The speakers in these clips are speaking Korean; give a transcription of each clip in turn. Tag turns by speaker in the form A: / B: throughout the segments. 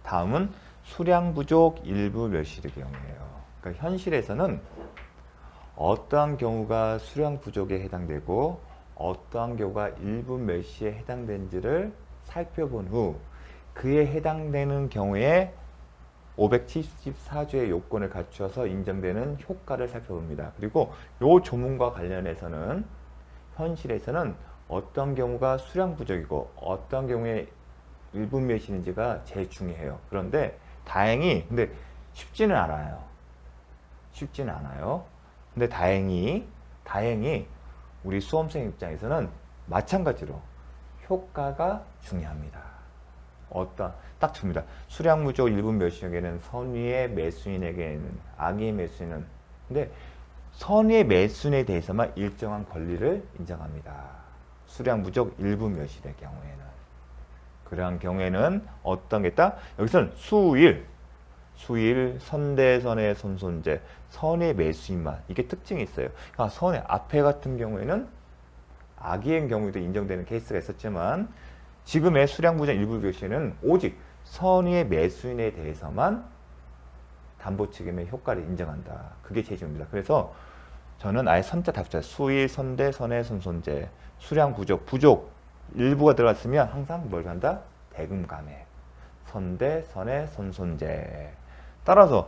A: 다음은 수량 부족 일부 멸실의 경우예요. 그러니까 현실에서는 어떠한 경우가 수량 부족에 해당되고 어떠한 경우가 일부 멸시에 해당되는지를 살펴본 후 그에 해당되는 경우에 574조의 요건을 갖추어서 인정되는 효과를 살펴봅니다. 그리고 이 조문과 관련해서는 현실에서는 어떤 경우가 수량 부족이고 어떤 경우에 일부 멸시인지가 제일 중요해요. 그런데 다행히 근데 쉽지는 않아요. 쉽지는 않아요. 근데 다행히 우리 수험생 입장에서는 마찬가지로 효과가 중요합니다. 딱 줍니다. 수량 부족 일부 멸시에게는 선의의 매수인에게는 악의의 매수인은 근데 선의의 매수인에 대해서만 일정한 권리를 인정합니다. 수량 부족 일부 멸실의 경우에는 그러한 경우에는 어떤 게 있다? 여기서는 수일, 선대선의 손손제, 선의 매수인만 이게 특징이 있어요. 선의 앞에 같은 경우에는 악의의 경우에도 인정되는 케이스가 있었지만 지금의 수량 부족 일부 멸시는 오직 선의의 매수인에 대해서만 담보 책임의 효과를 인정한다. 그게 제일 중요합니다. 그래서 저는 아예 선자 다 붙여요. 수일, 선대, 선의 손손제, 수량 부족 일부가 들어갔으면 항상 뭘 간다? 대금감액, 선대, 선의 손손제. 따라서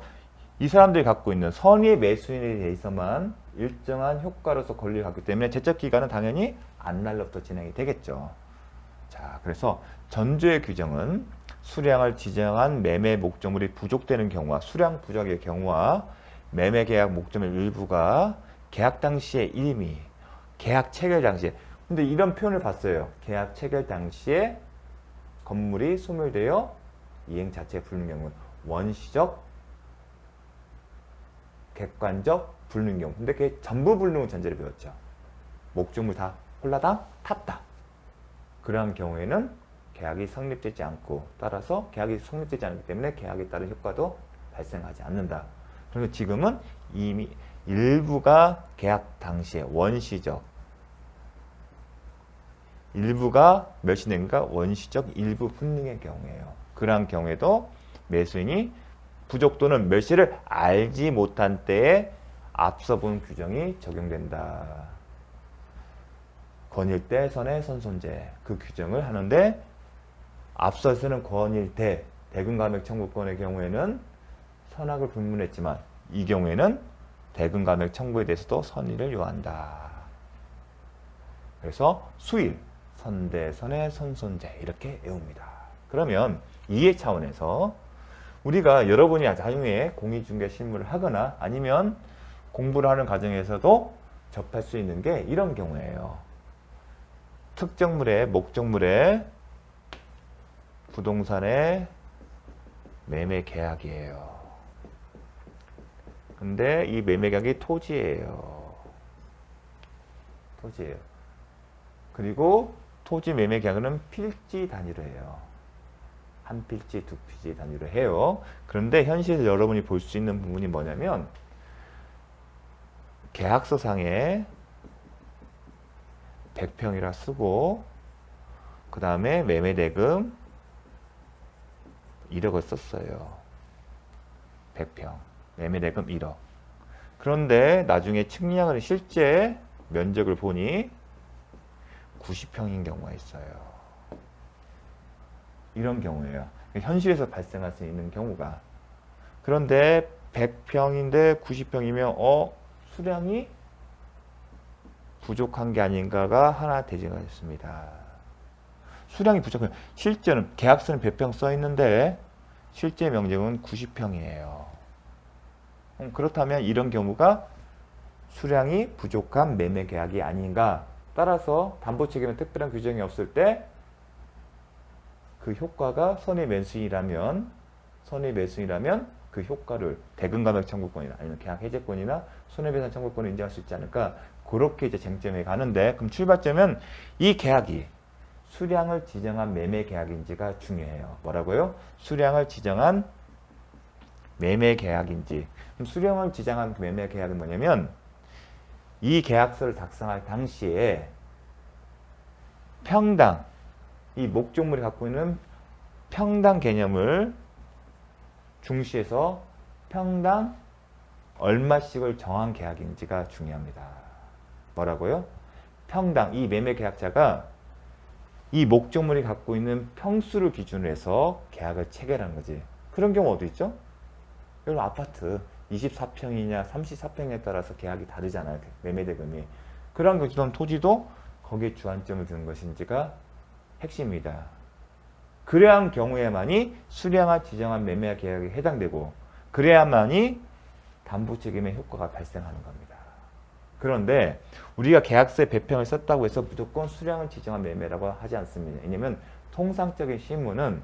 A: 이 사람들이 갖고 있는 선의의 매수인에 대해서만 일정한 효과로서 권리를 갖기 때문에 제척기간은 당연히 안날로부터 진행이 되겠죠. 자, 그래서 전조의 규정은 수량을 지정한 매매 목적물이 부족되는 경우와 수량 부족의 경우와 매매 계약 목적물 일부가 계약 당시에 이미 계약 체결 당시에 근데 이런 표현을 봤어요. 계약 체결 당시에 건물이 소멸되어 이행 자체에 불는 경우 원시적, 객관적, 불는 경우. 근데 그게 전부 불능 전제를 배웠죠. 목적물 다 홀라당 탔다. 그러한 경우에는 계약이 성립되지 않고 따라서 계약이 성립되지 않기 때문에 계약에 따른 효과도 발생하지 않는다. 그리고 지금은 이미 일부가 계약 당시에 원시적 일부가 멸시된가 원시적 일부 불능의 경우예요. 그러한 경우에도 매수인이 부족 또는 멸시를 알지 못한 때에 앞서 본 규정이 적용된다. 권일대 선의 선손제 그 규정을 하는데 앞서서는 권일대 대금감액 청구권의 경우에는 선악을 불문했지만 이 경우에는 대금감액 청구에 대해서도 선의를 요한다. 그래서 수일, 선대, 선의 선손제 이렇게 외웁니다. 그러면 이해 차원에서 우리가 여러분이 나중에 공인중개 실무를 하거나 아니면 공부를 하는 과정에서도 접할 수 있는 게 이런 경우예요. 특정물의 목적물의 부동산의 매매 계약이에요. 근데 이 매매 계약이 토지예요. 그리고 토지 매매 계약은 필지 단위로 해요. 한 필지, 두 필지 단위로 해요. 그런데 현실에서 여러분이 볼 수 있는 부분이 뭐냐면 계약서상에 100평이라 쓰고 그 다음에 매매대금 1억을 썼어요. 100평. 매매대금 1억. 그런데 나중에 측량을 실제 면적을 보니 90평인 경우가 있어요. 이런 경우예요. 현실에서 발생할 수 있는 경우가. 그런데 100평인데 90평이면 수량이 부족한 게 아닌가가 하나 대제가 됐습니다. 수량이 부족해요. 실제는 계약서는 100평 써 있는데 실제 면적은 90평이에요. 그렇다면 이런 경우가 수량이 부족한 매매 계약이 아닌가. 따라서 담보 책임에 특별한 규정이 없을 때 그 효과가 선의 매수인이라면 그 효과를 대금감액 청구권이나 아니면 계약 해제권이나 손해배상 청구권을 인정할 수 있지 않을까. 그렇게 이제 쟁점에 가는데 그럼 출발점은 이 계약이 수량을 지정한 매매 계약인지가 중요해요. 뭐라고요? 수량을 지정한 매매 계약인지. 그럼 수량을 지정한 매매 계약은 뭐냐면 이 계약서를 작성할 당시에 평당 이 목적물이 갖고 있는 평당 개념을 중시에서 평당 얼마씩을 정한 계약인지가 중요합니다. 뭐라고요? 평당, 이 매매 계약자가 이 목적물이 갖고 있는 평수를 기준으로 해서 계약을 체결하는 거지. 그런 경우 어디 있죠? 여러분 아파트 24평이냐 34평에 따라서 계약이 다르잖아요. 매매 대금이. 그런 것처럼 토지도 거기에 주안점을 두는 것인지가 핵심입니다. 그러한 경우에만이 수량화 지정한 매매 계약에 해당되고 그래야만이 담보 책임의 효과가 발생하는 겁니다. 그런데 우리가 계약서에 배평을 썼다고 해서 무조건 수량을 지정한 매매라고 하지 않습니다. 왜냐하면 통상적인 실무는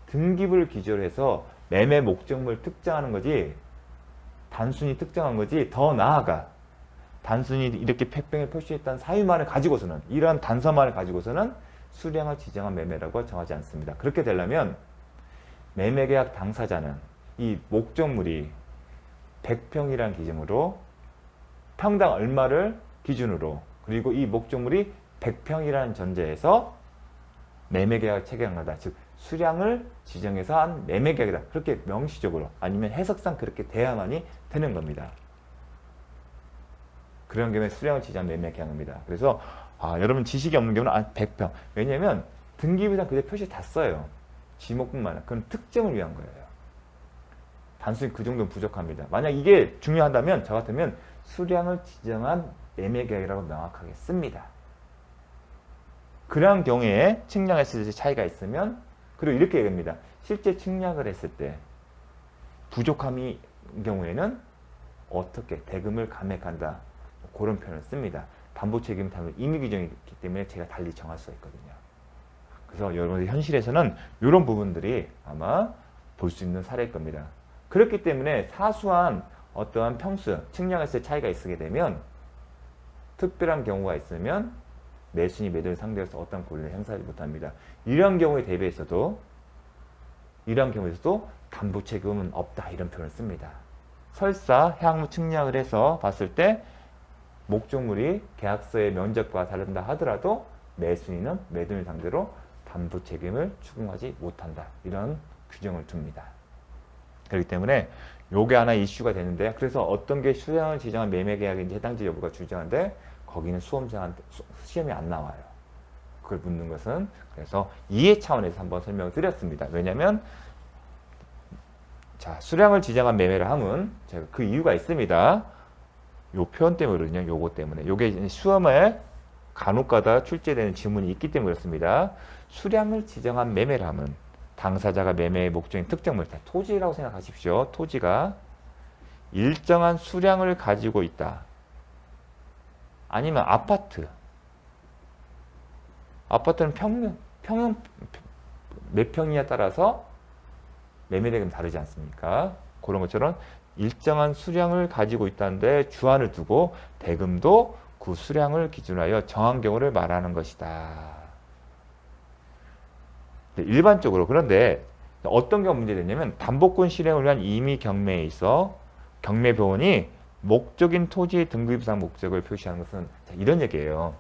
A: 등기부를 기준으로 해서 매매 목적물을 특정하는 거지 단순히 특정한 거지 더 나아가 단순히 이렇게 배평을 표시했다는 사유만을 가지고서는 이러한 단서만을 가지고서는 수량을 지정한 매매라고 정하지 않습니다. 그렇게 되려면 매매계약 당사자는 이 목적물이 100평이라는 기준으로 평당 얼마를 기준으로 그리고 이 목적물이 100평이라는 전제에서 매매계약을 체결한다. 즉 수량을 지정해서 한 매매계약이다. 그렇게 명시적으로 아니면 해석상 그렇게 돼야만이 되는 겁니다. 그런 경우에 수량을 지정한 매매계약입니다. 그래서 여러분 지식이 없는 경우는 100평. 왜냐하면 등기부상 그대 표시 다 써요. 지목뿐만 아니라 그건 특정을 위한 거예요. 단순히 그 정도는 부족합니다. 만약 이게 중요하다면 저 같으면 수량을 지정한 매매계약이라고 명확하게 씁니다. 그러한 경우에 측량했을 때 차이가 있으면 그리고 이렇게 얘기합니다. 실제 측량을 했을 때 부족함이 경우에는 어떻게 대금을 감액한다. 그런 표현을 씁니다. 담보책임 담보 임의 규정이 있기 때문에 제가 달리 정할 수가 있거든요. 그래서 여러분들 현실에서는 이런 부분들이 아마 볼 수 있는 사례일 겁니다. 그렇기 때문에 사소한 어떠한 평수, 측량했을 때 차이가 있게 되면 특별한 경우가 있으면 매수인이 매도를 상대해서 어떤 권리를 행사하지 못합니다. 이런 경우에 대비해서도 담보책임은 없다 이런 표현을 씁니다. 설사 향후 측량을 해서 봤을 때 목적물이 계약서의 면적과 다른다 하더라도 매수인은 매도인 상대로 담보 책임을 추궁하지 못한다. 이런 규정을 둡니다. 그렇기 때문에 요게 하나 이슈가 되는데 그래서 어떤 게 수량을 지정한 매매 계약인지 해당지 여부가 중요한데 거기는 시험이 안 나와요. 그걸 묻는 것은 그래서 이해 차원에서 한번 설명을 드렸습니다. 왜냐하면 자 수량을 지정한 매매를 하면 제가 그 이유가 있습니다. 요 표현 때문이거든요. 요거 때문에. 요게 시험에 간혹가다 출제되는 지문이 있기 때문에 그렇습니다. 수량을 지정한 매매를 하면 당사자가 매매의 목적인 특정물, 토지라고 생각하십시오. 토지가 일정한 수량을 가지고 있다. 아니면 아파트는 평형 몇 평이냐에 따라서 매매대금이 다르지 않습니까? 그런 것처럼 일정한 수량을 가지고 있다는데 주안을 두고 대금도 그 수량을 기준하여 정한 경우를 말하는 것이다. 일반적으로 그런데 어떤 경우 문제되냐면 담보권 실행을 위한 임의 경매에 있어 경매표원이 목적인 토지의 등기부상 목적을 표시하는 것은 이런 얘기예요.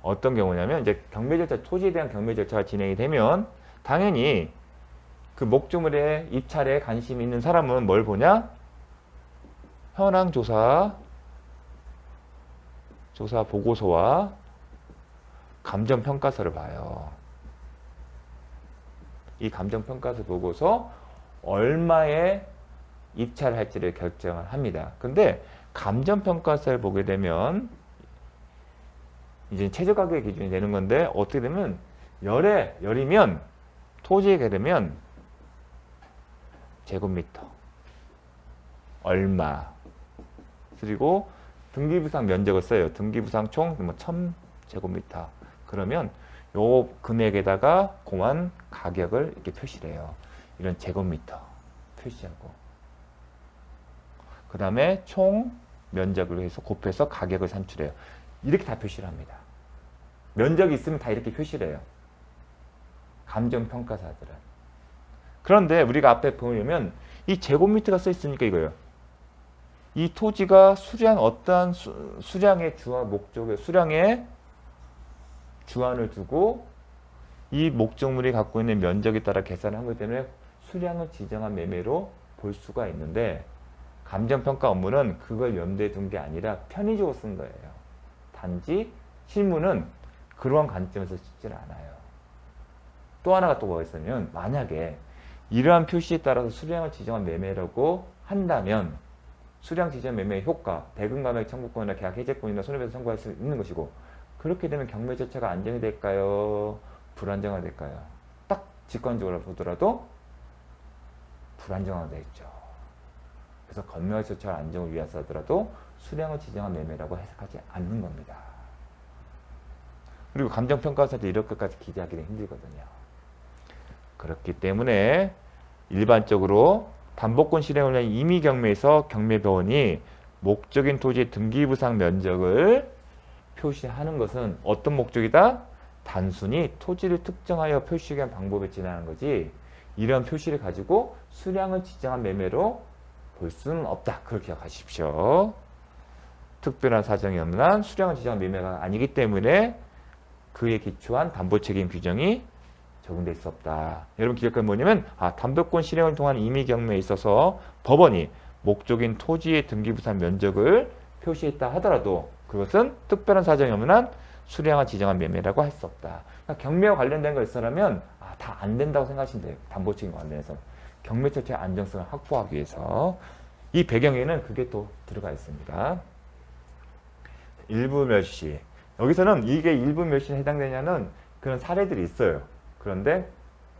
A: 어떤 경우냐면 이제 경매 절차, 토지에 대한 경매 절차가 진행이 되면 당연히 그 목적물의 입찰에 관심이 있는 사람은 뭘 보냐? 현황 조사 보고서와 감정평가서를 봐요. 이 감정평가서 보고서 얼마에 입찰할지를 결정을 합니다. 근데 감정평가서를 보게 되면 이제 최저가격의 기준이 되는 건데 어떻게 되면 열이면 토지에 되면 제곱미터 얼마 그리고 등기부상 면적을 써요. 등기부상 총 1000제곱미터 그러면 요 금액에다가 공한 가격을 이렇게 표시를 해요. 이런 제곱미터 표시하고 그 다음에 총 면적을 해서 곱해서 가격을 산출해요. 이렇게 다 표시를 합니다. 면적이 있으면 다 이렇게 표시를 해요. 감정평가사들은. 그런데 우리가 앞에 보면 이 제곱미터가 써 있으니까 이거예요. 이 토지가 어떠한 수량의 주안 목적의 수량의 주안을 두고 이 목적물이 갖고 있는 면적에 따라 계산을 한 거기 때문에 수량을 지정한 매매로 볼 수가 있는데 감정평가 업무는 그걸 염두에 둔 게 아니라 편의적으로 쓴 거예요. 단지 실무는 그러한 관점에서 찍질 않아요. 또 하나가 또 뭐가 있으면 만약에 이러한 표시에 따라서 수량을 지정한 매매라고 한다면 수량 지정 매매의 효과, 대금 감액 청구권이나 계약 해제권이나 손해배상 청구할 수 있는 것이고 그렇게 되면 경매 절차가 안정이 될까요? 불안정화 될까요? 딱 직관적으로 보더라도 불안정화가 되겠죠. 그래서 건매화 절차 안정을 위해서 하더라도 수량을 지정한 매매라고 해석하지 않는 겁니다. 그리고 감정평가사도 이렇게까지 기대하기는 힘들거든요. 그렇기 때문에 일반적으로 담보권 실행을 위한 임의경매에서 경매법원이 목적인 토지의 등기부상 면적을 표시하는 것은 어떤 목적이다? 단순히 토지를 특정하여 표시하기 위한 방법에 지나는 거지 이런 표시를 가지고 수량을 지정한 매매로 볼 수는 없다. 그걸 기억하십시오. 특별한 사정이 없는 한 수량을 지정한 매매가 아니기 때문에 그에 기초한 담보책임 규정이 적용될 수 없다. 여러분 기억할 뭐냐면 담보권 실행을 통한 임의경매에 있어서 법원이 목적인 토지의 등기부상 면적을 표시했다 하더라도 그것은 특별한 사정이 없는 한 수량을 지정한 매매라고 할 수 없다. 그러니까 경매와 관련된 거 있으라면 다 안 된다고 생각하시면 돼요. 담보책임과 관련해서. 경매 절차의 안정성을 확보하기 위해서. 이 배경에는 그게 또 들어가 있습니다. 일부 멸시. 여기서는 이게 일부 멸시에 해당되냐는 그런 사례들이 있어요. 그런데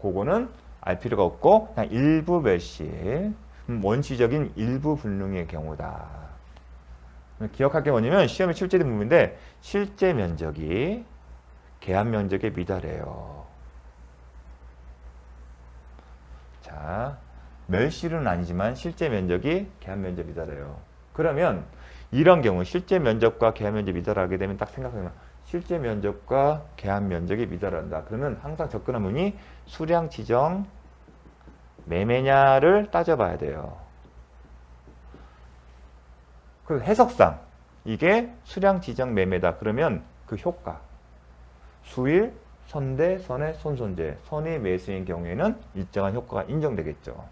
A: 그거는 알 필요가 없고 그냥 일부 멸시. 원시적인 일부 불능의 경우다. 기억할 게 뭐냐면 시험에 출제된 부분인데 실제 면적이 계약 면적에 미달해요. 자, 멸실은 아니지만 실제 면적이 계약 면적에 미달해요. 그러면 이런 경우 실제 면적과 계약 면적이 미달하게 되면 딱 생각하면 실제 면적과 계약 면적이 미달한다. 그러면 항상 접근한 문이 수량 지정 매매냐를 따져봐야 돼요. 그 해석상 이게 수량 지정 매매다. 그러면 그 효과 수일, 선대, 선의, 손손제, 선의 매수인 경우에는 일정한 효과가 인정되겠죠.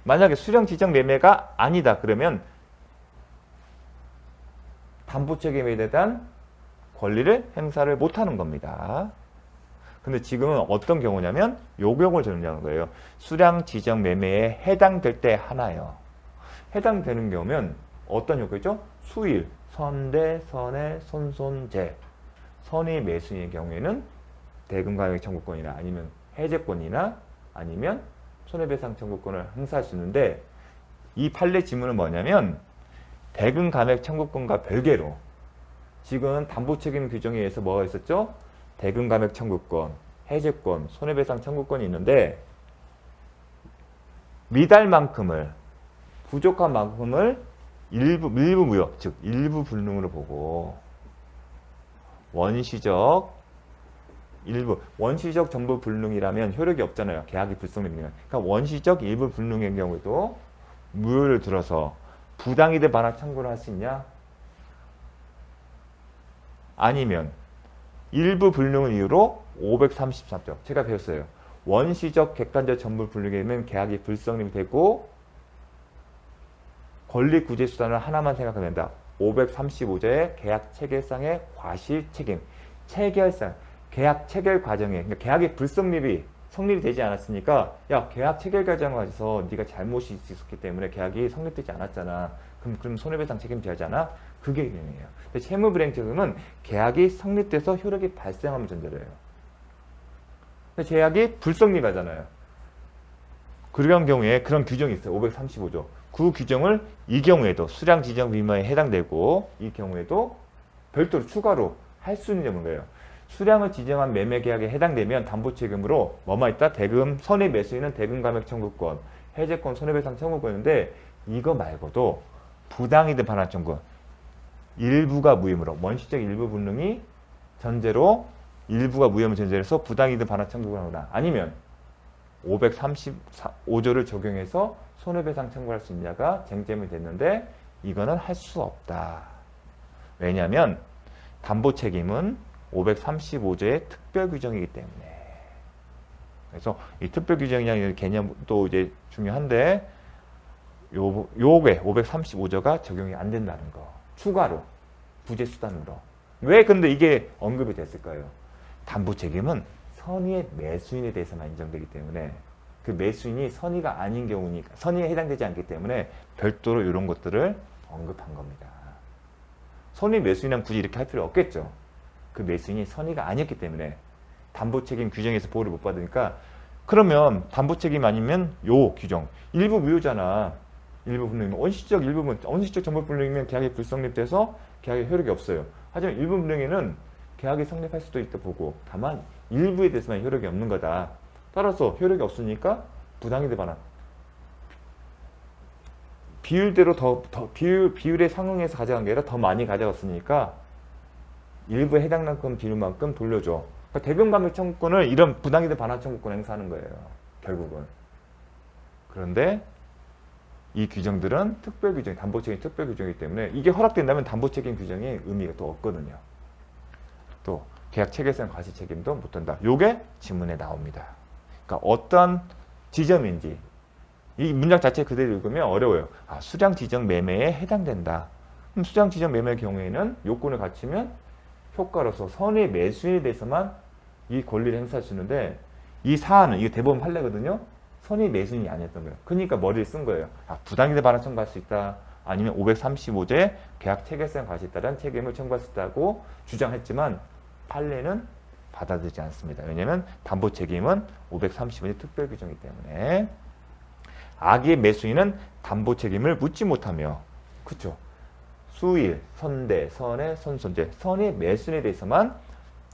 A: 만약에 수량 지정 매매가 아니다. 그러면 담보 책임에 대한 권리를 행사를 못하는 겁니다. 근데 지금은 어떤 경우냐면 요 경우를 정리하는 거예요. 수량 지정 매매에 해당될 때 하나요. 해당되는 경우면 어떤 효과죠? 수일, 선대, 선의, 손손제, 선의 매수인의 경우에는 대금 감액 청구권이나 아니면 해제권이나 아니면 손해배상 청구권을 행사할 수 있는데 이 판례 지문은 뭐냐면 대금 감액 청구권과 별개로 지금 담보책임 규정에 의해서 뭐가 있었죠? 대금 감액 청구권, 해제권, 손해배상 청구권이 있는데 미달만큼을 부족한 만큼을 일부 무효, 즉 일부 불능으로 보고 원시적 전부 불능이라면 효력이 없잖아요. 계약이 불성립이면. 그러니까 원시적 일부 불능의 경우에도 무효를 들어서 부당이득 반환 청구를 할 수 있냐? 아니면 일부 불능을 이유로 533조. 제가 배웠어요. 원시적 객관적 전부 불능이면 계약이 불성립이 되고 권리 구제 수단을 하나만 생각하면 된다. 535조의 계약 체결상의 과실 책임. 체결상, 계약 체결 과정에 그러니까 계약이 불성립이 성립이 되지 않았으니까 야 계약 체결 과정을 가져서 네가 잘못이 있었기 때문에 계약이 성립되지 않았잖아. 그럼 손해배상 책임져야지 않아? 그게 개념이에요. 근데 채무불이행책임은 계약이 성립돼서 효력이 발생하면 전제래요. 근데 계약이 불성립하잖아요. 그런 경우에 그런 규정이 있어요. 535조. 그 규정을 이 경우에도 수량 지정 위반에 해당되고 이 경우에도 별도로 추가로 할 수 있는 점은 거예요. 수량을 지정한 매매 계약에 해당되면 담보 책임으로 뭐만 있다? 대금 선의 매수인은 대금 감액 청구권, 해제권, 손해배상 청구권인데 이거 말고도 부당이득 반환 청구 일부가 무혐의로 원시적 일부 불능이 전제로 일부가 무혐의 전제로 해서 부당이득 반환 청구를 하거나 아니면 535조를 적용해서 손해배상 청구할 수 있냐가 쟁점이 됐는데 이거는 할 수 없다. 왜냐하면 담보 책임은 535조의 특별 규정이기 때문에 그래서 이 특별규정이라는 개념도 이제 중요한데 요게 535조가 적용이 안 된다는 거. 추가로 부재 수단으로. 왜 근데 이게 언급이 됐을까요? 담보 책임은 선의의 매수인에 대해서만 인정되기 때문에 그 매수인이 선의가 아닌 경우니까 선의에 해당되지 않기 때문에 별도로 이런 것들을 언급한 겁니다. 선의 매수인은 굳이 이렇게 할 필요 없겠죠. 그 매수인이 선의가 아니었기 때문에 담보 책임 규정에서 보호를 못 받으니까 그러면 담보 책임 아니면 요 규정 일부 무효잖아. 일부 불능이면 원시적 일부분 원시적 정보 불능이면 계약이 불성립돼서 계약의 효력이 없어요. 하지만 일부 불능에는 계약이 성립할 수도 있다 보고 다만 일부에 대해서만 효력이 없는 거다. 따라서 효력이 없으니까 부당이득 반환 비율대로 비율에 상응해서 가져간 게 아니라 더 많이 가져갔으니까 일부에 해당만큼 비율만큼 돌려줘. 그러니까 대변감액 청구권을 이런 부당이득 반환 청구권 행사하는 거예요. 결국은. 그런데 이 규정들은 특별규정, 담보책임 특별규정이기 때문에 이게 허락된다면 담보책임 규정이 의미가 또 없거든요. 또 계약 체결성 과시책임도 못한다. 요게 지문에 나옵니다. 그러니까 어떤 지점인지 이 문장 자체 그대로 읽으면 어려워요. 아, 수량 지정 매매에 해당된다. 그럼 수량 지정 매매의 경우에는 요건을 갖추면 효과로서 선의 매수인에 대해서만 이 권리를 행사할 수 있는데 이 사안은 이게 대법원 판례거든요. 선의 매수인이 아니었던 거예요. 그러니까 머리를 쓴 거예요. 아, 부당이득 반환 청구할 수 있다. 아니면 535조의 계약 체결성 과시에 따른 책임을 청구할 수 있다고 주장했지만 판례는 받아들이지 않습니다. 왜냐하면 담보 책임은 535조 특별 규정이기 때문에 악의 매수인은 담보 책임을 묻지 못하며 그렇죠. 수일, 선대, 선해, 선손재, 선의 매수인에 대해서만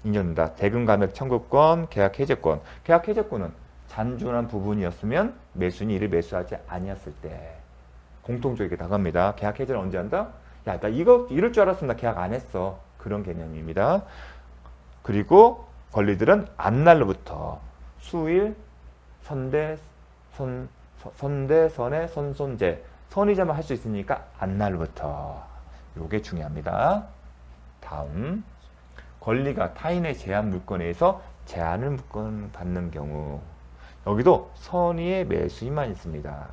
A: 인정된다. 대금 감액 청구권, 계약 해제권. 계약 해제권은 잔존한 부분이었으면 매수인이 이를 매수하지 아니었을 때 공통적이게 나갑니다. 계약 해제를 언제 한다? 야, 나 이거 이럴 줄 알았으면 나 계약 안 했어. 그런 개념입니다. 그리고 권리들은 안날로부터 수일, 선대, 선해, 선손재 선의자만 할 수 있으니까 안날로부터 요게 중요합니다. 다음 권리가 타인의 제한 물건에 의해서 제한을 받는 경우 여기도 선의의 매수인만 있습니다.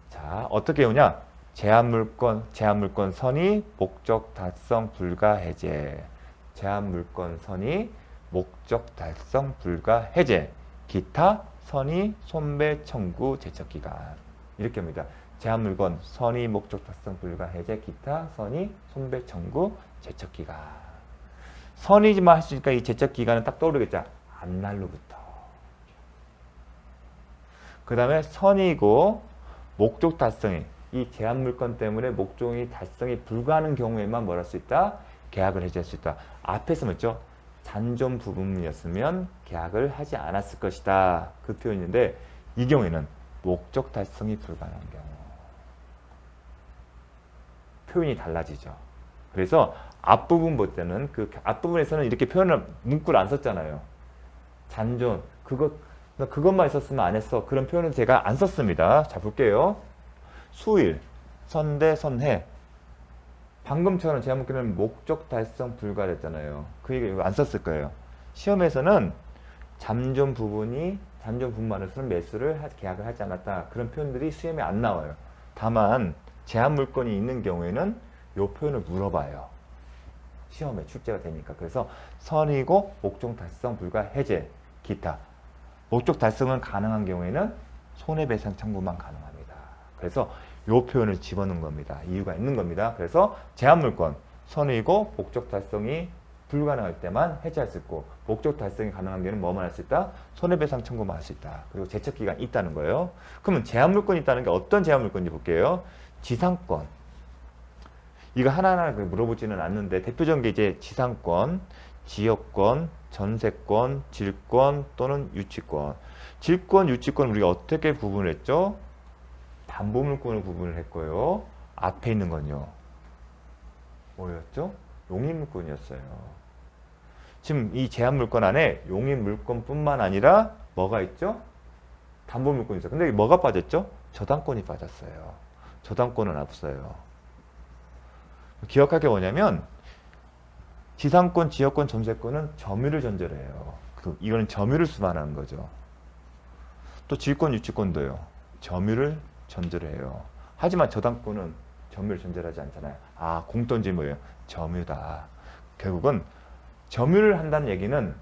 A: 자, 어떻게 오냐? 제한물건 선의, 목적 달성 불가 해제. 제한물건 선의, 목적 달성 불가 해제. 기타 선의, 손배 청구 제척기간. 이렇게 합니다. 제한물건 선의, 목적 달성 불가 해제. 기타 선의, 손배 청구 제척기간. 선의지만 할 수 있으니까 이 제척기간은 딱 떠오르겠죠. 안날로부터. 그 다음에 선이고 목적 달성이 이 제한 물건 때문에 목적이 달성이 불가하는 경우에만 뭘 할 수 있다? 계약을 해지할 수 있다. 앞에서 뭐죠? 잔존 부분이었으면 계약을 하지 않았을 것이다. 그 표현인데 이 경우에는 목적 달성이 불가능한 경우 표현이 달라지죠. 그래서 앞부분 볼 때는 그 앞부분에서는 이렇게 표현을 문구를 안 썼잖아요. 잔존 그것만 있었으면 안 했어. 그런 표현은 제가 안 썼습니다. 자, 볼게요. 수일, 선대, 선해. 방금처럼 제가 묻기는 목적 달성 불가했잖아요. 그 얘기 안 썼을 거예요. 시험에서는 잔존 부분만으로서는 매수를 계약을 하지 않았다. 그런 표현들이 시험에 안 나와요. 다만 제한 물건이 있는 경우에는 이 표현을 물어봐요. 시험에 출제가 되니까. 그래서 선이고 목적 달성 불가 해제, 기타. 목적 달성은 가능한 경우에는 손해배상 청구만 가능합니다. 그래서 이 표현을 집어넣은 겁니다. 이유가 있는 겁니다. 그래서 제한물건, 선의고 목적 달성이 불가능할 때만 해지할 수 있고 목적 달성이 가능한 경우는 뭐만 할 수 있다? 손해배상 청구만 할 수 있다. 그리고 제척기간이 있다는 거예요. 그러면 제한물건이 있다는 게 어떤 제한물건인지 볼게요. 지상권. 이거 하나하나 물어보지는 않는데 대표적인 게 이제 지상권, 지역권, 전세권, 질권 또는 유치권. 질권, 유치권 우리가 어떻게 구분을 했죠? 담보물권을 구분을 했고요. 앞에 있는 건요. 뭐였죠? 용익물권이었어요. 지금 이 제한물권 안에 용익물권뿐만 아니라 뭐가 있죠? 담보물권이 있어요. 근데 뭐가 빠졌죠? 저당권이 빠졌어요. 저당권은 없어요. 기억할 게 뭐냐면 지상권, 지역권, 전세권은 점유를 전제로 해요. 이거는 점유를 수반하는 거죠. 또 지휘권, 유치권도요. 점유를 전제로 해요. 하지만 저당권은 점유를 전제로 하지 않잖아요. 아, 공통점이 뭐예요? 점유다. 결국은 점유를 한다는 얘기는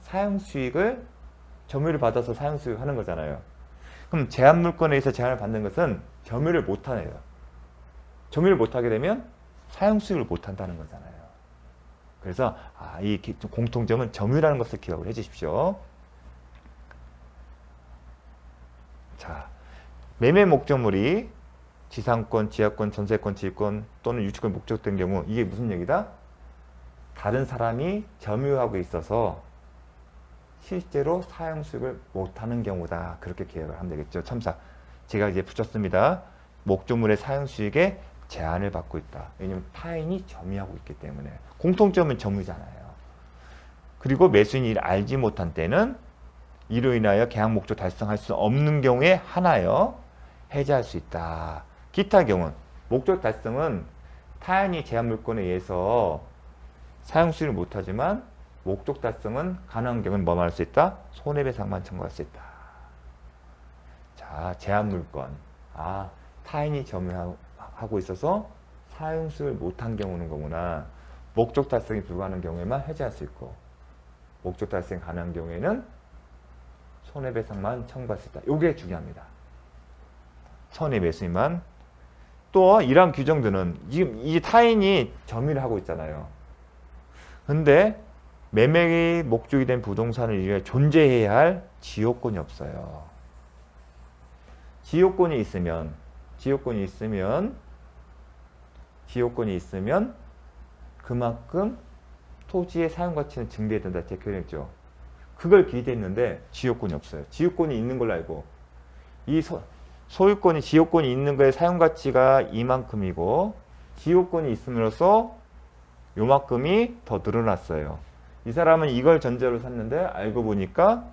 A: 사용 수익을 점유를 받아서 사용 수익을 하는 거잖아요. 그럼 제한 물건에 의해서 제한을 받는 것은 점유를 못 하네요. 점유를 못 하게 되면 사용 수익을 못 한다는 거잖아요. 그래서 이 공통점은 점유라는 것을 기억을 해 주십시오. 자, 매매 목적물이 지상권, 지하권, 전세권, 지휘권 또는 유치권 목적된 경우 이게 무슨 얘기다? 다른 사람이 점유하고 있어서 실제로 사용 수익을 못하는 경우다. 그렇게 기억을 하면 되겠죠. 첨사. 제가 이제 붙였습니다. 목적물의 사용 수익에 제한을 받고 있다. 왜냐하면 타인이 점유하고 있기 때문에. 공통점은 점유잖아요. 그리고 매수인이 이를 알지 못한 때는 이로 인하여 계약 목적 달성할 수 없는 경우에 하나여 해제할 수 있다. 기타 경우는 목적 달성은 타인이 제한 물건에 의해서 사용 수익을 못하지만 목적 달성은 가능한 경우는 뭐만 할 수 있다? 손해배상만 청구할 수 있다. 자, 제한 물건. 타인이 점유하고 있어서 사용 수익을 못한 경우는 거구나. 목적 달성이 불가능한 경우에만 해제할 수 있고, 목적 달성이 가능한 경우에는 손해배상만 청구할 수 있다. 이게 중요합니다. 선의 매수인만. 또 이러한 규정들은 지금 이 타인이 점유를 하고 있잖아요. 근데 매매의 목적이 된 부동산을 위해 존재해야 할 지효권이 없어요. 지효권이 있으면 그만큼 토지의 사용 가치는 증대된다. 제가 표현했죠. 그걸 기대했는데 지효권이 없어요. 지효권이 있는 걸로 알고 이 소유권이 지효권이 있는 거에 사용 가치가 이만큼이고 지효권이 있음으로써 요만큼이 더 늘어났어요. 이 사람은 이걸 전제로 샀는데 알고 보니까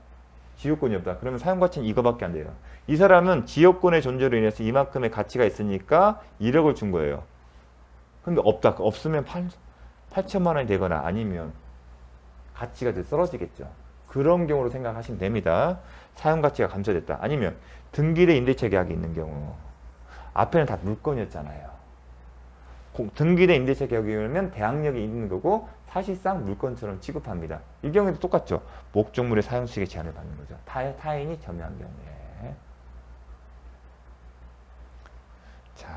A: 지효권이 없다. 그러면 사용 가치는 이거밖에 안 돼요. 이 사람은 지효권의 존재로 인해서 이만큼의 가치가 있으니까 1억을 준 거예요. 근데 없다. 없으면 8천만 원이 되거나 아니면 가치가 떨어지겠죠. 그런 경우로 생각하시면 됩니다. 사용 가치가 감소됐다. 아니면 등기대 임대차 계약이 있는 경우. 앞에는 다 물건이었잖아요. 등기대 임대차 계약이면 대항력이 있는 거고 사실상 물건처럼 취급합니다. 이 경우에도 똑같죠. 목적물의 사용 수익에 제한을 받는 거죠. 타인이 점유한 경우에. 자,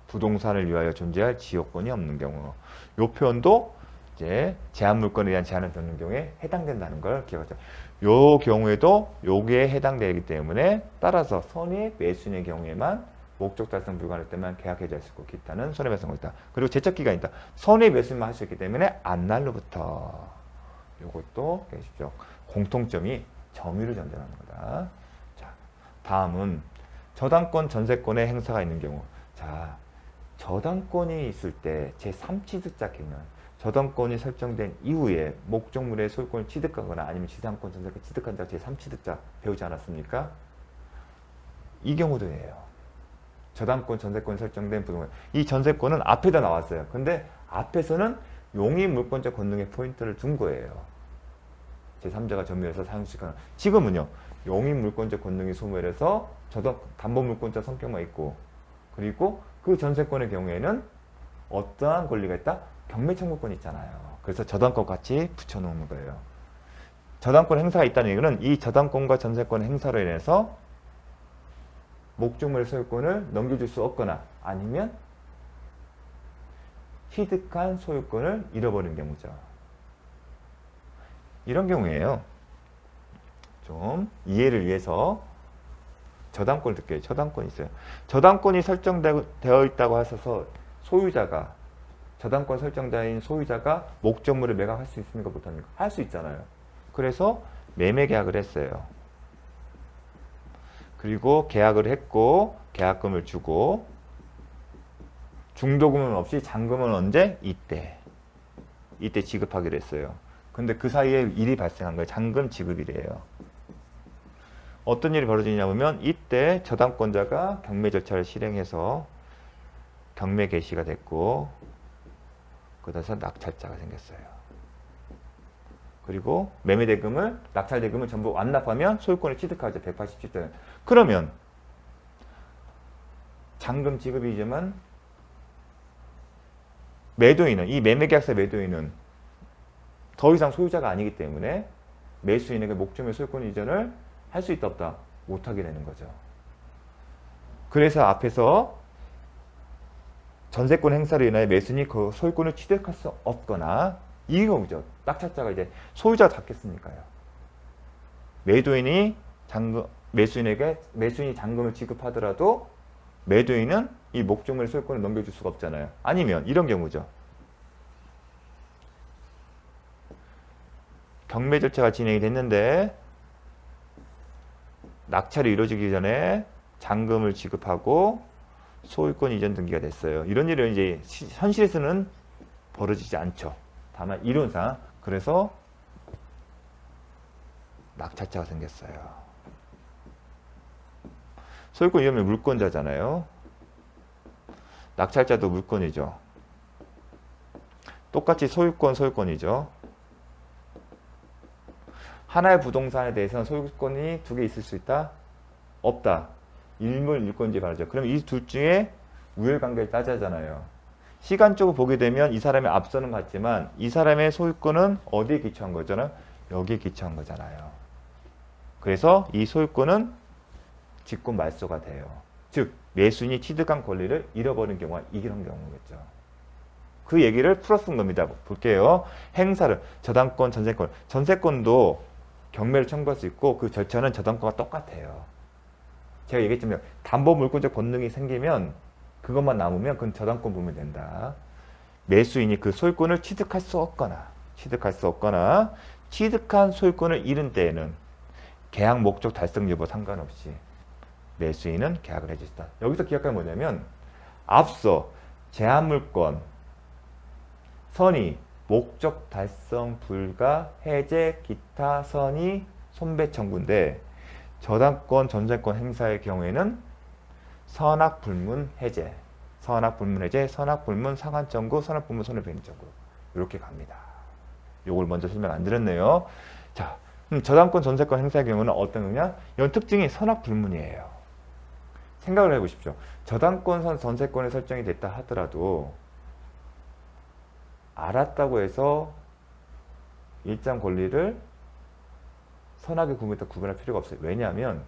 A: 부동산을 위하여 존재할 지효권이 없는 경우. 이 표현도 이제 제한 물건에 대한 제한을 받는 경우에 해당된다는 걸 기억하죠. 이 경우에도 요게 해당되기 때문에 따라서 선의 매수인의 경우에만 목적 달성 불가할 때만 계약 해지할 수 있고 기타는 손해배상이 있다. 그리고 제척기간이 있다. 선의 매수인만 할 수 있기 때문에 안날로부터 요것도 깨십시오. 공통점이 점유를 전제하는 거다. 자, 다음은 저당권 전세권의 행사가 있는 경우. 자, 저당권이 있을 때 제3취득자 개념. 저당권이 설정된 이후에 목적물의 소유권을 취득하거나 아니면 지상권 전세권 취득한 자 제3취득자 배우지 않았습니까? 이 경우도예요. 저당권 전세권 설정된 부동산. 이 전세권은 앞에다 나왔어요. 근데 앞에서는 용익 물권적 권능의 포인트를 둔 거예요. 제3자가 점유해서 사용시키거나. 지금은요. 용익 물권적 권능이 소멸해서 담보물권자 성격만 있고 그리고 그 전세권의 경우에는 어떠한 권리가 있다? 경매 청구권이 있잖아요. 그래서 저당권 같이 붙여놓는 거예요. 저당권 행사가 있다는 얘기는 이 저당권과 전세권 행사로 인해서 목적물의 소유권을 넘겨줄 수 없거나 아니면 취득한 소유권을 잃어버린 경우죠. 이런 경우에요. 좀 이해를 위해서 저당권을 듣게요. 저당권이 있어요. 저당권이 설정되어 있다고 하셔서 소유자가 저당권 설정자인 소유자가 목적물을 매각할 수 있습니까? 못합니까? 할 수 있잖아요. 그래서 매매 계약을 했어요. 그리고 계약을 했고 계약금을 주고 중도금은 없이 잔금은 언제? 이때 지급하기로 했어요. 근데 그 사이에 일이 발생한 거예요. 잔금 지급이래요. 어떤 일이 벌어지냐면 이때 저당권자가 경매 절차를 실행해서 경매 개시가 됐고 그래서 낙찰자가 생겼어요. 그리고 매매대금을, 낙찰대금을 전부 완납하면 소유권을 취득하죠. 187대. 그러면 잔금 지급이지만 매도인은, 이 매매계약서 매도인은 더 이상 소유자가 아니기 때문에 매수인에게 목적물 소유권 이전을 할 수 있다 없다? 못하게 되는 거죠. 그래서 앞에서 전세권 행사로 인하여 매수인이 그 소유권을 취득할 수 없거나 이 경우죠. 낙찰자가 이제 소유자가 잡겠으니까요. 매도인이 매수인이 잔금을 지급하더라도 매도인은 이 목적물 소유권을 넘겨줄 수가 없잖아요. 아니면 이런 경우죠. 경매 절차가 진행이 됐는데 낙찰이 이루어지기 전에 잔금을 지급하고 소유권 이전 등기가 됐어요. 이런 일은 이제 현실에서는 벌어지지 않죠. 다만 이론상. 그래서 낙찰자가 생겼어요. 소유권 이전면 물권자잖아요. 낙찰자도 물권이죠. 똑같이 소유권이죠. 하나의 부동산에 대해서는 소유권이 두 개 있을 수 있다? 없다. 일물일권지 말이죠. 그럼 이 둘 중에 우열관계를 따자잖아요. 시간적으로 보게 되면 이 사람의 앞서는 같지만 이 사람의 소유권은 어디에 기초한 거잖아요? 여기에 기초한 거잖아요. 그래서 이 소유권은 직권 말소가 돼요. 즉 매수인이 취득한 권리를 잃어버린 경우가 이런 경우겠죠. 그 얘기를 풀어쓴 겁니다. 볼게요. 행사를 저당권, 전세권. 전세권도 경매를 청구할 수 있고 그 절차는 저당권과 똑같아요. 제가 얘기했지만 담보물권적 권능이 생기면 그것만 남으면 그건 저당권 보면 된다. 매수인이 그 소유권을 취득할 수 없거나 취득한 소유권을 잃은 때에는 계약 목적 달성 여부 상관없이 매수인은 계약을 해줄 수 있다. 여기서 기억할 뭐냐면 앞서 제한물권 선의 목적 달성 불가 해제 기타 선의 손배 청구인데 저당권 전세권 행사의 경우에는 선악불문 해제, 선악불문 상한 청구, 선악불문 손해배상 청구 이렇게 갑니다. 요걸 먼저 설명 안 드렸네요. 자, 저당권 전세권 행사의 경우는 어떤 거냐? 이런 특징이 선악불문이에요. 생각을 해보십시오. 저당권 전세권에 설정이 됐다 하더라도 알았다고 해서 일정 권리를 선악의 구분에서 구분할 필요가 없어요. 왜냐하면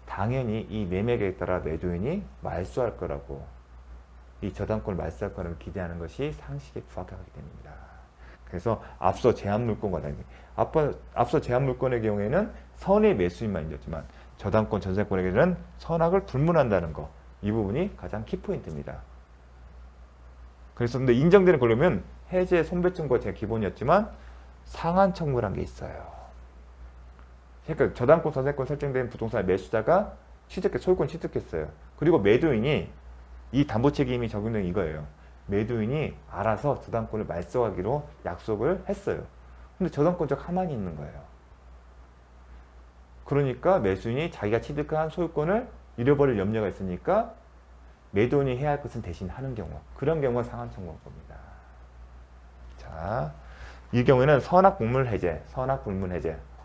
A: 당연히 이 매매계획에 따라 매도인이 말소할 거라고, 이 저당권을 말소할 거라고 기대하는 것이 상식에 부합하기 때문입니다. 그래서 앞서 제한물권과 달리 앞서 제한물권의 경우에는 선의 매수인만 인정했지만 저당권 전세권에게는 선악을 불문한다는 거, 이 부분이 가장 키포인트입니다. 그래서 근데 인정되는 권리면 해제 손배 청구가 제 기본이었지만 상한 청구란 게 있어요. 그러니까 저당권 전세권 설정된 부동산의 매수자가 소유권 취득했어요. 그리고 매도인이 이 담보 책임이 적용된 이거예요. 매도인이 알아서 저당권을 말소하기로 약속을 했어요. 근데 저당권자가 가만히 있는 거예요. 그러니까 매수인이 자기가 취득한 소유권을 잃어버릴 염려가 있으니까 매도인이 해야 할 것은 대신 하는 경우, 그런 경우가 상한 청구인 겁니다. 자, 이 경우에는 선악불문 해제.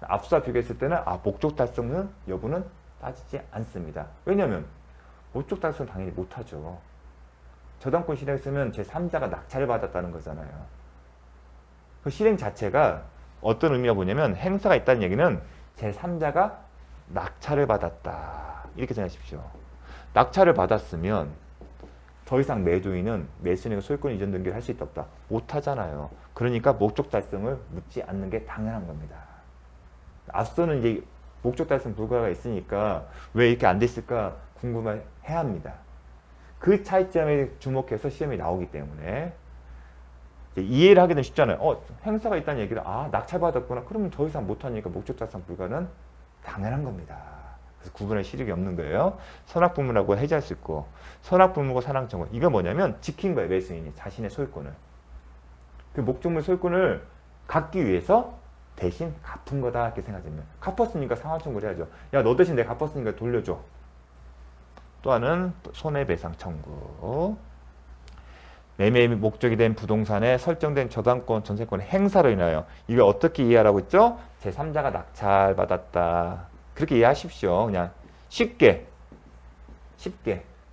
A: 앞서 비교했을 때는 목적 달성 여부는 따지지 않습니다. 왜냐하면 목적 달성 당연히 못하죠. 저당권 실행했으면 제3자가 낙찰을 받았다는 거잖아요. 그 실행 자체가 어떤 의미가 뭐냐면 행사가 있다는 얘기는 제3자가 낙찰을 받았다 이렇게 생각하십시오. 낙찰을 받았으면 더 이상 매도인은 매수인에게 소유권 이전 등기를 할 수 있다 없다? 못하잖아요. 그러니까 목적 달성을 묻지 않는 게 당연한 겁니다. 앞서는 이제 목적 달성 불가가 있으니까 왜 이렇게 안 됐을까 궁금해야 합니다. 그 차이점에 주목해서 시험이 나오기 때문에 이해를 하기는 쉽잖아요. 행사가 있다는 얘기를 낙찰받았구나. 그러면 더 이상 못하니까 목적 달성 불가는 당연한 겁니다. 그래서 구분할 실익이 없는 거예요. 선악불문하고 해제할 수 있고 선악불문과 선악청구. 이거 뭐냐면 지킨 거예요. 매수인이 자신의 소유권을. 그 목적물 소유권을 갖기 위해서 대신 갚은 거다 이렇게 생각하시면 갚았으니까 상환청구를 해야죠. 야, 너 대신 내가 갚았으니까 돌려줘. 또 하나는 손해배상 청구. 매매 목적이 된 부동산에 설정된 저당권, 전세권의 행사로 인하여 이걸 어떻게 이해하라고 했죠? 제3자가 낙찰받았다. 그렇게 이해하십시오. 그냥 쉽게.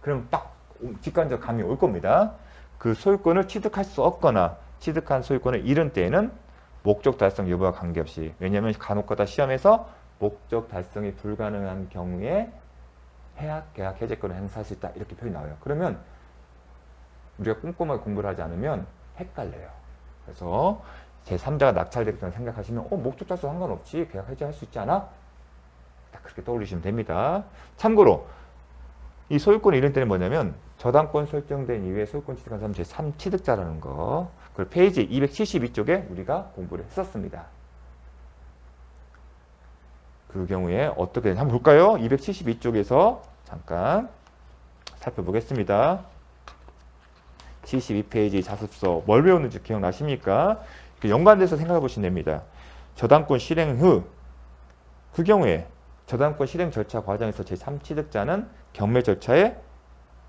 A: 그럼 딱 직관적 감이 올 겁니다. 그 소유권을 취득할 수 없거나 취득한 소유권을 잃은 때에는 목적 달성 여부와 관계없이, 왜냐하면 간혹가다 시험에서 목적 달성이 불가능한 경우에 해약, 계약, 해제권을 행사할 수 있다 이렇게 표현이 나와요. 그러면 우리가 꼼꼼하게 공부를 하지 않으면 헷갈려요. 그래서 제3자가 낙찰됐다고 생각하시면 목적 달성 상관없지, 계약 해제할 수 있지 않아? 딱 그렇게 떠올리시면 됩니다. 참고로 이 소유권을 잃은 때는 뭐냐면 저당권 설정된 이후에 소유권 취득한 사람 제3취득자라는 거, 그걸 페이지 272쪽에 우리가 공부를 했었습니다. 그 경우에 어떻게 되는지 한번 볼까요? 272쪽에서 잠깐 살펴보겠습니다. 72페이지 자습서 뭘 배웠는지 기억나십니까? 연관돼서 생각해 보시면 됩니다. 저당권 실행 후 그 경우에 저당권 실행 절차 과정에서 제3취득자는 경매 절차에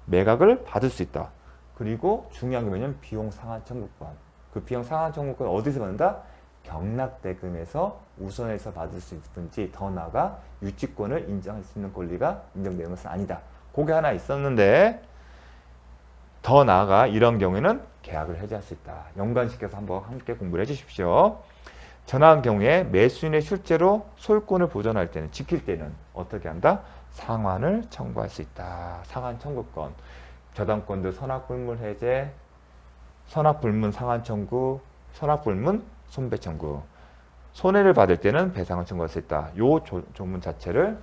A: 매각을 받을 수 있다. 그리고 중요한 게 뭐냐면 비용 상환 청구권. 그 비용 상환 청구권 어디서 받는다? 경락대금에서 우선해서 받을 수 있든지 더 나아가 유치권을 인정할 수 있는 권리가 인정되는 것은 아니다. 그게 하나 있었는데 더 나아가 이런 경우에는 계약을 해지할 수 있다. 연관시켜서 한번 함께 공부를 해주십시오. 전화한 경우에 매수인의 실제로 소유권을 보존할 때는, 지킬 때는 어떻게 한다? 상환을 청구할 수 있다. 상환 청구권. 저당권도 선악불문 해제, 선악불문 상환 청구, 선악불문 손배 청구. 손해를 받을 때는 배상을 청구할 수 있다. 요 조문 자체를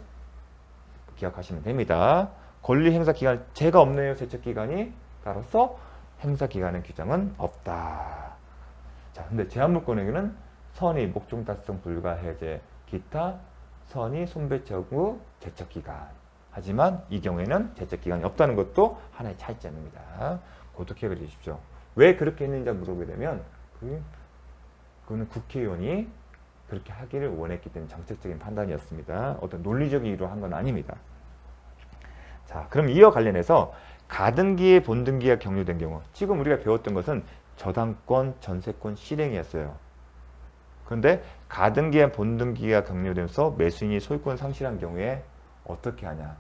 A: 기억하시면 됩니다. 권리 행사 기간, 제가 없네요. 세척 기간이. 따라서 행사 기간의 규정은 없다. 자, 근데 제한물권에게는 선의 목적 달성 불가 해제, 기타 선의 손배 청구 제척 기간. 하지만 이 경우에는 제척 기간이 없다는 것도 하나의 차이점입니다. 그것도 기억해 주십시오. 왜 그렇게 했는지 물어보게 되면 그거는 국회의원이 그렇게 하기를 원했기 때문에 정책적인 판단이었습니다. 어떤 논리적인 이유로 한 건 아닙니다. 자, 그럼 이와 관련해서 가등기의 본등기가 경료된 경우, 지금 우리가 배웠던 것은 저당권, 전세권 실행이었어요. 그런데 가등기와 본등기가 경료되면서 매수인이 소유권 상실한 경우에 어떻게 하냐?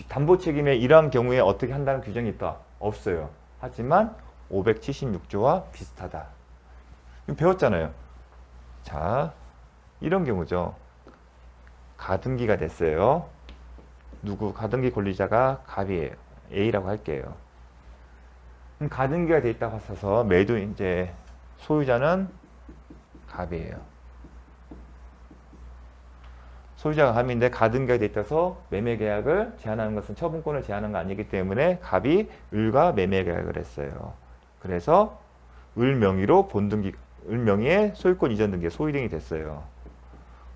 A: 담보 책임에 이러한 경우에 어떻게 한다는 규정이 있다? 없어요. 하지만 576조와 비슷하다. 배웠잖아요. 자, 이런 경우죠. 가등기가 됐어요. 누구? 가등기 권리자가 갑이에요. A라고 할게요. 그럼 가등기가 돼 있다고 하셔서 매도 이제 소유자는 갑이에요. 소유자가 갑인데 가등기가 돼 있어서 매매 계약을 제한하는 것은 처분권을 제한하는 거 아니기 때문에 갑이 을과 매매 계약을 했어요. 그래서 을 명의로 본등기, 을 명의의 소유권 이전 등기에 소유등이 됐어요.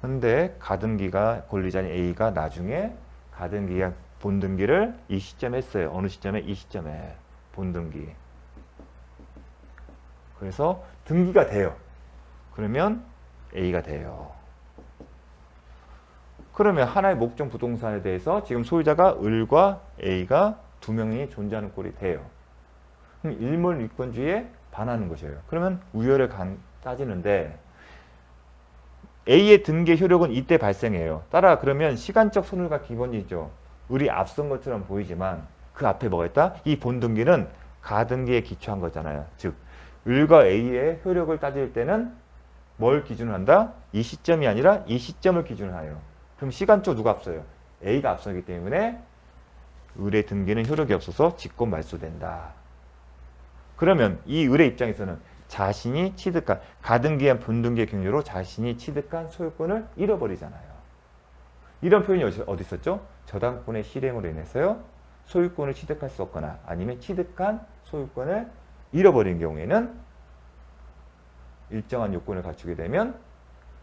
A: 근데 가등기가 권리자인 A가 나중에 가등기가 본등기를 이 시점에 했어요. 어느 시점에? 이 시점에 본등기. 그래서 등기가 돼요. 그러면 A가 돼요. 그러면 하나의 목적 부동산에 대해서 지금 소유자가 을과 A가 두 명이 존재하는 꼴이 돼요. 그럼 일몰이권주의에 반하는 것이에요. 그러면 우열을 따지는데 A의 등기 효력은 이때 발생해요. 따라 그러면 시간적 손해가 기본이죠. 을이 앞선 것처럼 보이지만 그 앞에 뭐가 있다? 이 본등기는 가등기에 기초한 거잖아요. 즉 을과 A의 효력을 따질 때는 뭘 기준으로 한다? 이 시점이 아니라 이 시점을 기준으로 해요. 그럼 시간적 누가 앞서요? A가 앞서기 때문에 을의 등기는 효력이 없어서 직권 말소된다. 그러면 이 을의 입장에서는 자신이 취득한 가등기한 본등기의 경우로 자신이 취득한 소유권을 잃어버리잖아요. 이런 표현이 어디 있었죠? 저당권의 실행으로 인해서요. 소유권을 취득할 수 없거나 아니면 취득한 소유권을 잃어버린 경우에는 일정한 요건을 갖추게 되면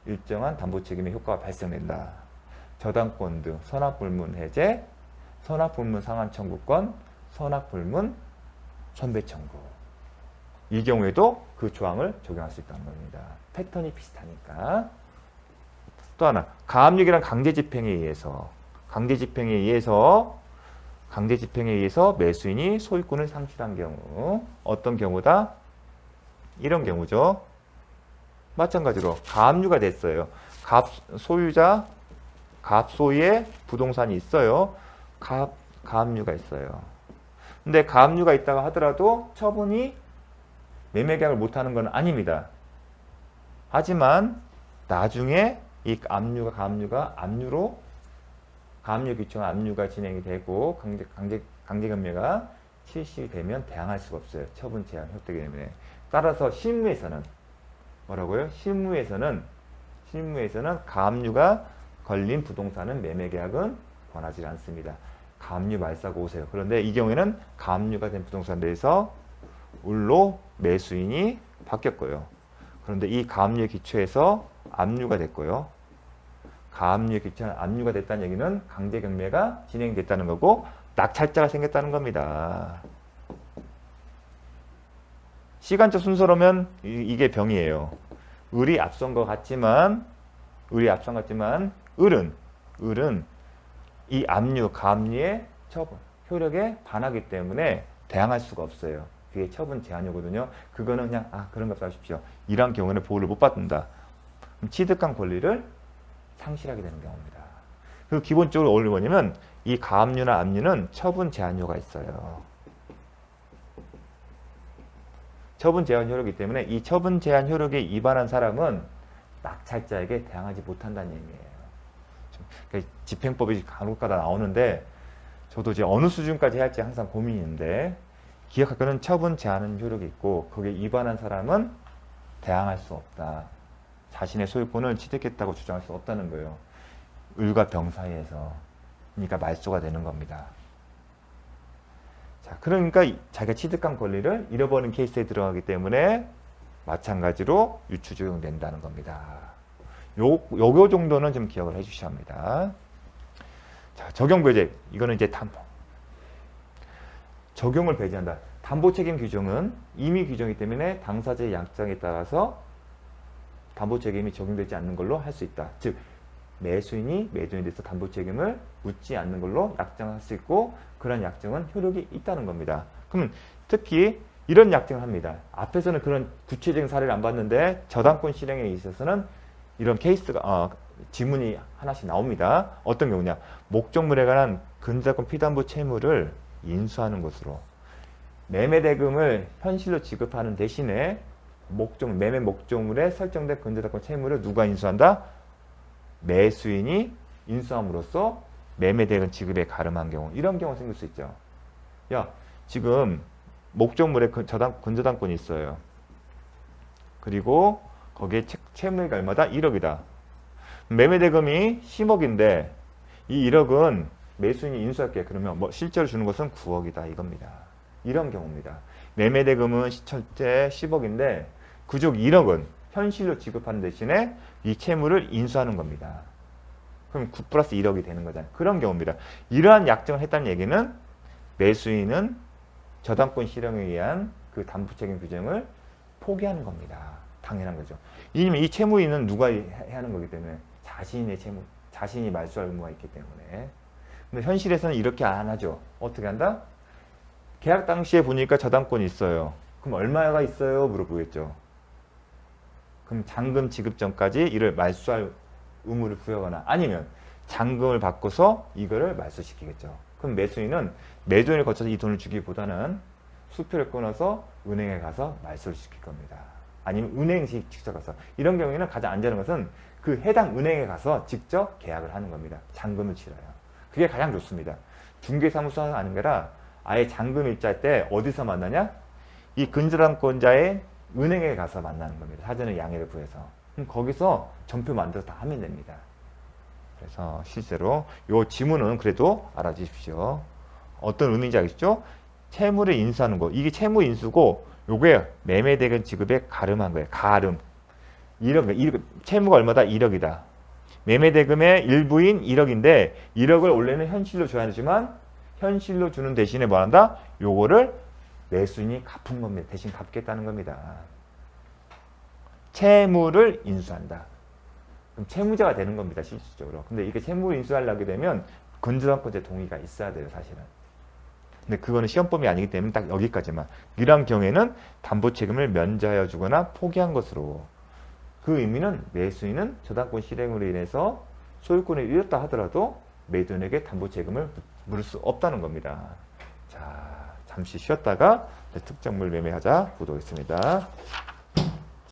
A: 일정한 담보 책임의 효과가 발생된다. 저당권 등 선악불문 해제, 선악불문 상환 청구권, 선악불문 손배 청구. 이 경우에도 그 조항을 적용할 수 있다는 겁니다. 패턴이 비슷하니까. 또 하나, 가압력이란 강제집행에 의해서 강제 집행에 의해서 매수인이 소유권을 상실한 경우. 어떤 경우다? 이런 경우죠. 마찬가지로 가압류가 됐어요. 소유자, 갑소유의 부동산이 있어요. 가압류가 있어요. 근데 가압류가 있다가 하더라도 처분이 매매계약을 못하는 건 아닙니다. 하지만 나중에 이 가압류가 가압류 규칙은 압류가 진행이 되고 강제 경매가 실시되면 대항할 수가 없어요. 처분 제한 효력되기 때문에. 따라서 실무에서는 뭐라고요? 실무에서는 가압류가 걸린 부동산은 매매계약은 권하지 않습니다. 가압류 말사고 오세요. 그런데 이 경우에는 가압류가 된 부동산에 대해서 을로 매수인이 바뀌었고요. 그런데 이 가압류에 기초해서 압류가 됐고요. 가압류에 기초한 압류가 됐다는 얘기는 강제 경매가 진행됐다는 거고 낙찰자가 생겼다는 겁니다. 시간적 순서로면 이게 병이에요. 을이 앞선 것 같지만 을은 이 가압류의 처분 효력에 반하기 때문에 대항할 수가 없어요. 그게 처분 제한이거든요. 그거는 그냥 그런가 보다 하십시오. 이러한 경우에는 보호를 못 받는다. 취득한 권리를 상실하게 되는 경우입니다. 그리고 기본적으로 원리 뭐냐면 이 가압류나 압류는 처분 제한료가 있어요. 처분 제한 효력이기 때문에 이 처분 제한 효력에 위반한 사람은 낙찰자에게 대항하지 못한다는 얘기예요. 집행법이 간혹가다 나오는데 저도 이제 어느 수준까지 해야 할지 항상 고민인데 기억할 거는 처분 제한은 효력이 있고 거기에 위반한 사람은 대항할 수 없다. 자신의 소유권을 취득했다고 주장할 수 없다는 거예요. 을과 병 사이에서. 그러니까 말소가 되는 겁니다. 자, 그러니까 자기가 취득한 권리를 잃어버린 케이스에 들어가기 때문에 마찬가지로 유추 적용된다는 겁니다. 요거 정도는 좀 기억을 해 주셔야 합니다. 자, 적용 배제. 이거는 이제 적용을 배제한다. 담보 책임 규정은 임의 규정이기 때문에 당사자의 약정에 따라서 담보 책임이 적용되지 않는 걸로 할 수 있다. 즉 매수인이 매도인에 대해서 담보 책임을 묻지 않는 걸로 약정할 수 있고 그런 약정은 효력이 있다는 겁니다. 그러면 특히 이런 약정을 합니다. 앞에서는 그런 구체적인 사례를 안 봤는데 저당권 실행에 있어서는 이런 케이스가 지문이 하나씩 나옵니다. 어떤 경우냐? 목적물에 관한 근저당권 피담보 채무를 인수하는 것으로 매매 대금을 현실로 지급하는 대신에 매매 목적물에 설정된 근저당권 채무를 누가 인수한다? 매수인이 인수함으로써 매매 대금 지급에 가름한 경우. 이런 경우 생길 수 있죠. 야, 지금 목적물에 근저당권이 있어요. 그리고 거기에 채무액이 얼마다? 1억이다. 매매 대금이 10억인데 이 1억은 매수인이 인수할게. 그러면 실제로 주는 것은 9억이다 이겁니다. 이런 경우입니다. 매매 대금은 실제 10억인데 그중 1억은 현실로 지급하는 대신에 이 채무를 인수하는 겁니다. 그럼 9 플러스 1억이 되는 거잖아요. 그런 경우입니다. 이러한 약정을 했다는 얘기는 매수인은 저당권 실행에 의한 그 담보 책임 규정을 포기하는 겁니다. 당연한 거죠. 이 채무인은 누가 해야 하는 거기 때문에 자신의 채무, 자신이 말소할 의무가 있기 때문에. 근데 현실에서는 이렇게 안 하죠. 어떻게 한다? 계약 당시에 보니까 저당권이 있어요. 그럼 얼마가 있어요? 물어보겠죠. 그럼 잔금 지급 전까지 이를 말소할 의무를 부여하거나 아니면 잔금을 받고서 이거를 말소시키겠죠. 그럼 매수인은 매도인을 거쳐서 이 돈을 주기보다는 수표를 끊어서 은행에 가서 말소를 시킬 겁니다. 아니면 은행 직접 가서. 이런 경우에는 가장 안전한 것은 그 해당 은행에 가서 직접 계약을 하는 겁니다. 잔금을 치러요. 그게 가장 좋습니다. 중개사무소가 아니라 아예 잔금 일자 때 어디서 만나냐? 이 근저당권자의 은행에 가서 만나는 겁니다. 사전에 양해를 구해서. 그럼 거기서 전표 만들어서 다 하면 됩니다. 그래서 실제로 요 지문은 그래도 알아주십시오. 어떤 의미인지 알겠죠? 채무를 인수하는 거. 이게 채무 인수고 요게 매매대금 지급에 가름한 거예요. 가름. 1억, 채무가 얼마다? 1억이다. 매매대금의 일부인 1억인데 1억을 원래는 현실로 줘야 되지만 현실로 주는 대신에 뭐 한다? 요거를 매수인이 갚은 겁니다. 대신 갚겠다는 겁니다. 채무를 인수한다. 그럼 채무자가 되는 겁니다. 실질적으로. 근데 이게 채무를 인수하려게 되면 근저당권자 동의가 있어야 돼요. 사실은. 근데 그거는 시험범위 아니기 때문에 딱 여기까지만. 이러한 경우에는 담보 책임을 면제하여 주거나 포기한 것으로. 그 의미는 매수인은 저당권 실행으로 인해서 소유권을 잃었다 하더라도 매도인에게 담보 책임을 물을 수 없다는 겁니다. 자, 잠시 쉬었다가 특정물 매매하자 보도록 하겠습니다.